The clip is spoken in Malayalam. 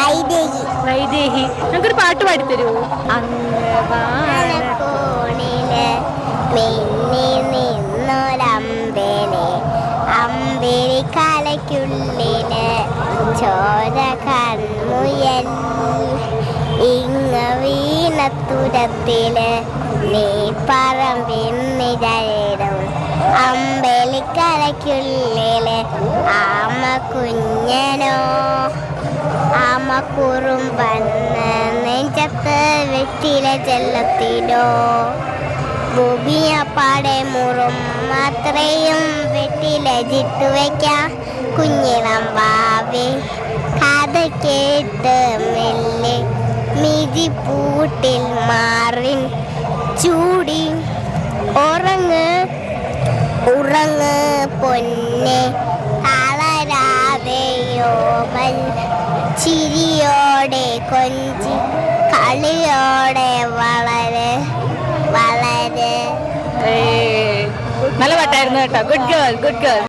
വൈദേഹി. നമുക്കൊരു പാട്ട് പാടിത്തരുമോ? കോണില് മിന്നി നിന്നൊരമ്പേനെ അമ്പേരി കലയ്ക്കുള്ളില് ചോര കൺമുയൽ ഇങ്ങ വീണത്തുരത്തില് നീ പറമ്പിന്നിടയിടും അമ്പലിക്കലയ്ക്കുള്ളില് ആമ കുഞ്ഞനോ ആമ കുറുമ്പന്ന് നെഞ്ചത്ത് വെറ്റില ചെല്ലത്തിനോ ഭൂമിയപ്പാടെ മുറും അത്രയും വെറ്റില ചിട്ടു വയ്ക്കാം കുഞ്ഞിളം വാവേ കഥ കേട്ട് മെല്ലെ മിതിപ്പൂട്ടിൽ മാറിൻ ചൂടി ഉറങ്ങ് ഉറങ്ങ് പൊന്നെ തളരാതെയോമൽ ചിരിയോടെ കൊഞ്ചി കളിയോടെ വളരെ വളരെ നല്ല പാട്ടായിരുന്നു കേട്ടോ. Good girl.